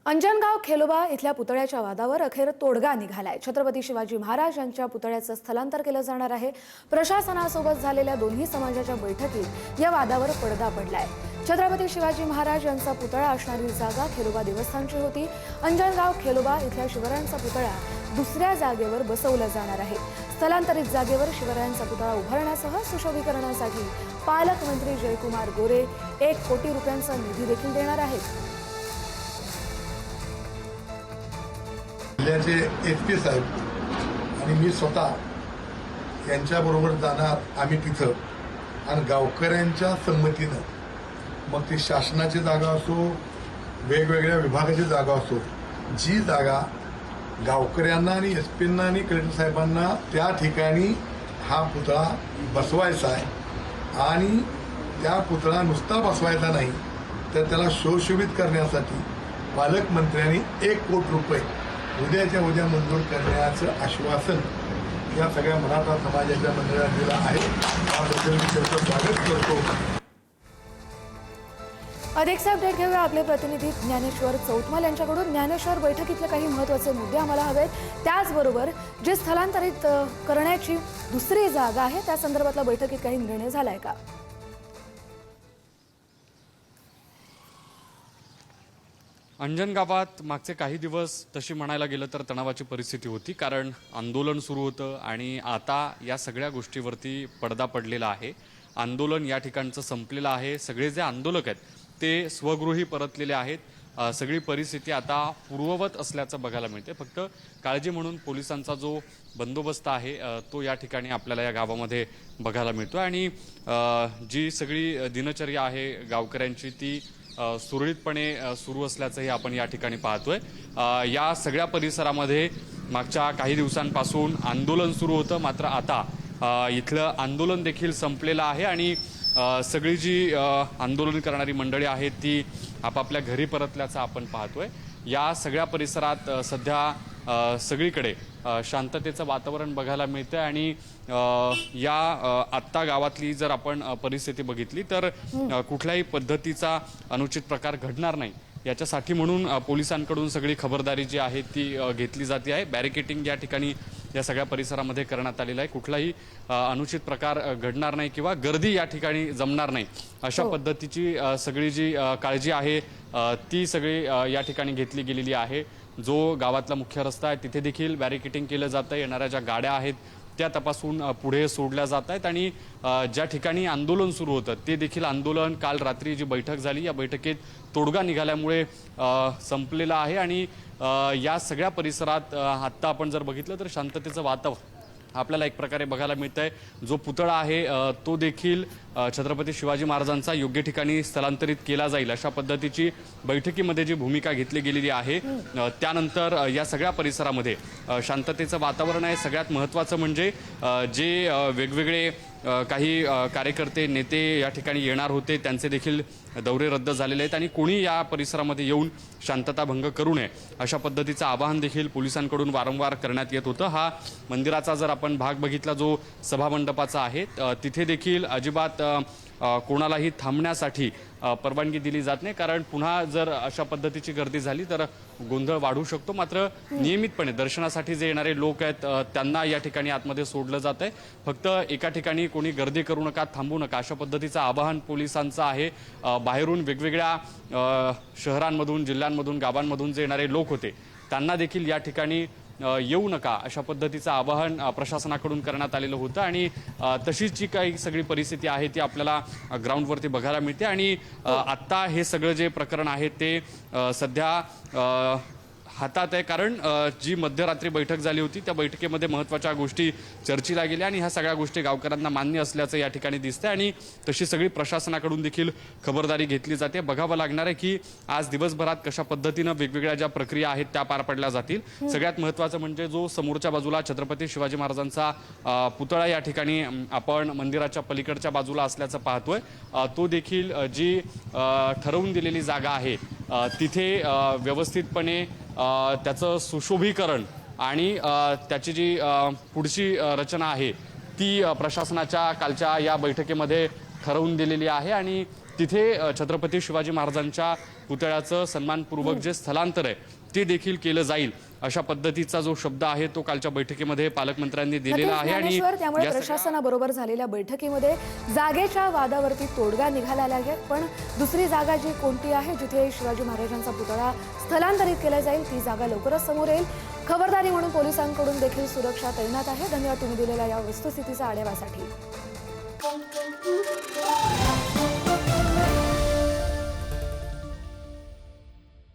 अंजनगाव खेलोबा इथल्या पुतळ्याच्या वादावर अखेर तोडगा निघालाय। छत्रपती शिवाजी महाराज यांच्या पुतळ्याचं स्थलांतर केलं जाणार आहे। प्रशासनासोबत झालेल्या दोन्ही समाजाच्या बैठकीत या वादावर पडदा पडलाय। छत्रपती शिवाजी महाराज यांचा पुतळा असणारी जागा खेलोबा देवस्थानची होती। अंजनगाव खेलोबा इथल्या शिवरायांचा पुतळा दुसऱ्या जागेवर बसवला जाणार आहे। स्थलांतरित जागेवर शिवरायांचा पुतळा उभारण्यासह सुशोभीकरणासाठी पालकमंत्री जयकुमार गोरे 1 कोटी रुपयांचा निधी देखील देणार आहेत। जिल्ह्याचे एसपी साहेब आणि मी स्वतः यांच्याबरोबर जाणार आम्ही तिथं आणि गावकऱ्यांच्या संमतीनं मग ती शासनाची जागा असो वेगवेगळ्या विभागाची जागा असो जी जागा गावकऱ्यांना आणि एसपींना आणि कलेक्टर साहेबांना त्या ठिकाणी हा पुतळा बसवायचा आहे आणि त्या पुतळा नुसता बसवायचा नाही तर त्याला सुशोभित करण्यासाठी पालकमंत्र्यांनी 1 कोटी रुपये उद्याच्या उद्या मंजूर करण्याचं आश्वासन या सगळ्या मराठा समाजाच्या मंडळाला दिलं आहे। त्याबद्दल मी त्यांचं स्वागत करतो। अधिक अपडेट घेऊया आपले प्रतिनिधी ज्ञानेश्वर चौतमल यांच्याकडून। ज्ञानेश्वर, बैठकीतले काही महत्त्वाचे मुद्दे आम्हाला हवेत, त्याचबरोबर जे स्थलांतरित करण्याची दुसरी जागा आहे त्या संदर्भातला बैठकीत काही निर्णय झालाय का? अंजनगावात मागचे काही दिवस तशी म्हणायला गेलं तर तणावाची परिस्थिती होती, कारण आंदोलन सुरू होतं आणि आता या सगळ्या गोष्टीवरती पडदा पडलेला आहे। आंदोलन या ठिकाणचं संपलेलं आहे। सगळे जे आंदोलक आहेत ते स्वगृही परतलेले आहेत। सगळी परिस्थिती आता पूर्ववत असल्याचं बघायला मिळते। फक्त काळजी म्हणून पोलिसांचा जो बंदोबस्त आहे तो या ठिकाणी आपल्याला या गावामध्ये बघायला मिळतो आणि जी सगळी दिनचर्या आहे गावकऱ्यांची ती सुरळीतपणे सुरू असल्याचंही आपण या ठिकाणी पाहतोय। या सगळ्या परिसरामध्ये मागच्या काही दिवसांपासून आंदोलन सुरू होतं, मात्र आता इथलं आंदोलन देखील संपलेलं आहे आणि सगळी जी आंदोलन करणारी मंडळी आहेत ती आपापल्या घरी परतल्याचं आपण पाहतोय। या सगळ्या परिसरात सध्या सगळीकडे शांततेचं वातावरण बघायला मिळतं आणि या आत्ता गावातली जर आपण परिस्थिती बघितली तर कुठल्याही पद्धतीचा अनुचित प्रकार घडणार नाही याच्यासाठी म्हणून पोलिसांकडून सगळी खबरदारी जी आहे ती घेतली जाते आहे। बॅरिकेटिंग या ठिकाणी या सगळ्या परिसरामध्ये करण्यात आलेलं आहे। कुठलाही अनुचित प्रकार घडणार नाही किंवा गर्दी या ठिकाणी जमणार नाही अशा पद्धतीची सगळी जी काळजी आहे ती सगळी या ठिकाणी घेतली गेलेली आहे। जो गावातला मुख्य रस्ता आहे तिथे देखील बॅरिकेटिंग केलं जातं। येणाऱ्या ज्या गाड्या आहेत त्या तपासून पुढे सोडल्या जात आहेत आणि ज्या ठिकाणी आंदोलन सुरू होतं ते देखील आंदोलन काल रात्री जी बैठक झाली या बैठकीत तोडगा निघाल्यामुळे संपलेला आहे आणि या सगळ्या परिसरात आत्ता आपण जर बघितलं तर शांततेचं वातावरण आपल्याला एक प्रकारे बघायला मिळतंय। जो पुतळा आहे तो देखील छत्रपती शिवाजी महाराजांचा योग्य ठिकाणी स्थलांतरित केला जाईल अशा पद्धतीची बैठकीमध्ये जी भूमिका घेतली गेलेली आहे। त्यानंतर या सगळ्या परिसरामध्ये शांततेचं वातावरण आहे। सगळ्यात महत्त्वाचं म्हणजे जे वेगवेगळे काही कार्यकर्ते नेते या ठिकाणी येणार होते त्यांचे देखील दौरे रद्द झालेले आहेत आणि कोणी या परिसरामध्ये येऊन शांतता भंग करू नये अशा पद्धतीचं आवाहन देखील पोलिसांकडून वारंवार करण्यात येत होतं। हा मंदिराचा जर आपण भाग बघितला जो सभामंडपाचा आहे तिथे देखील अजिबात कोणालाही थांबण्यासाठी परवानगी दिली जात नाही, कारण पुन्हा जर अशा पद्धतीची गर्दी झाली तर गोंधळ वाढू शकतो। मात्र नियमितपणे दर्शनासाठी जे येणारे लोक आहेत त्यांना या ठिकाणी आतमध्ये सोडलं जात आहे। फक्त एका ठिकाणी कोणी गर्दी करू नका, थांबू नका अशा पद्धतीचं आवाहन पोलिसांचं आहे। बाहेरून वेगवेगळ्या शहरांमधून जिल्ह्यांमधून गावांमधून जे येणारे लोक होते त्यांना देखील या ठिकाणी येऊ नका अशा पद्धतीचं आवाहन प्रशासनाकडून करण्यात आलेलं होतं आणि तशीच जी काही सगळी परिस्थिती आहे ती आपल्याला ग्राउंडवरती बघायला मिळते आणि आत्ता हे सगळं जे प्रकरण आहे ते सध्या हातात आहे, कारण जी मध्यरात्री बैठक झाली होती त्या बैठकीमध्ये महत्त्वाच्या गोष्टी चर्चेला गेल्या आणि ह्या सगळ्या गोष्टी गावकऱ्यांना मान्य असल्याचं या ठिकाणी दिसतंय आणि तशी सगळी प्रशासनाकडून देखील खबरदारी घेतली जाते। बघावं लागणार आहे की आज दिवसभरात कशा पद्धतीनं वेगवेगळ्या ज्या प्रक्रिया आहेत त्या पार पडल्या जातील। सगळ्यात महत्त्वाचं म्हणजे जो समोरच्या बाजूला छत्रपती शिवाजी महाराजांचा पुतळा या ठिकाणी आपण मंदिराच्या पलीकडच्या बाजूला असल्याचं पाहतोय तो देखील जी ठरवून दिलेली जागा आहे तिथे व्यवस्थितपणे त्याचं सुशोभीकरण आणि त्याची जी पुढची रचना आहे ती प्रशासनाच्या कालच्या या बैठकीमध्ये ठरवून दिलेली आहे आणि तिथे छत्रपती शिवाजी महाराजांच्या पुतळ्याचं सन्मानपूर्वक जे स्थलांतर आहे ते देखील केलं जाईल अशा पद्धतीचा जो शब्द आहे तो कालच्या बैठकीमध्ये पालकमंत्र्यांनी दिलेला आहे. आणि ज्ञानेश्वर, त्यामुळे या सगळ्या- प्रशासनाबरोबर झालेल्या बैठकीमध्ये जागेच्या वादावरती तोडगा निघालेला आहे. पण दुसरी जागा जी कोणती आहे जिथे शिवाजी महाराजांचा पुतळा स्थलांतरित केला जाईल ती जागा लवकरच समोर येईल. खबरदारी म्हणून पोलिसांकडून देखील सुरक्षा तैनात आहे. धन्यवाद तुम्ही दिलेल्या या वस्तुस्थितीचा आढाव्यासाठी.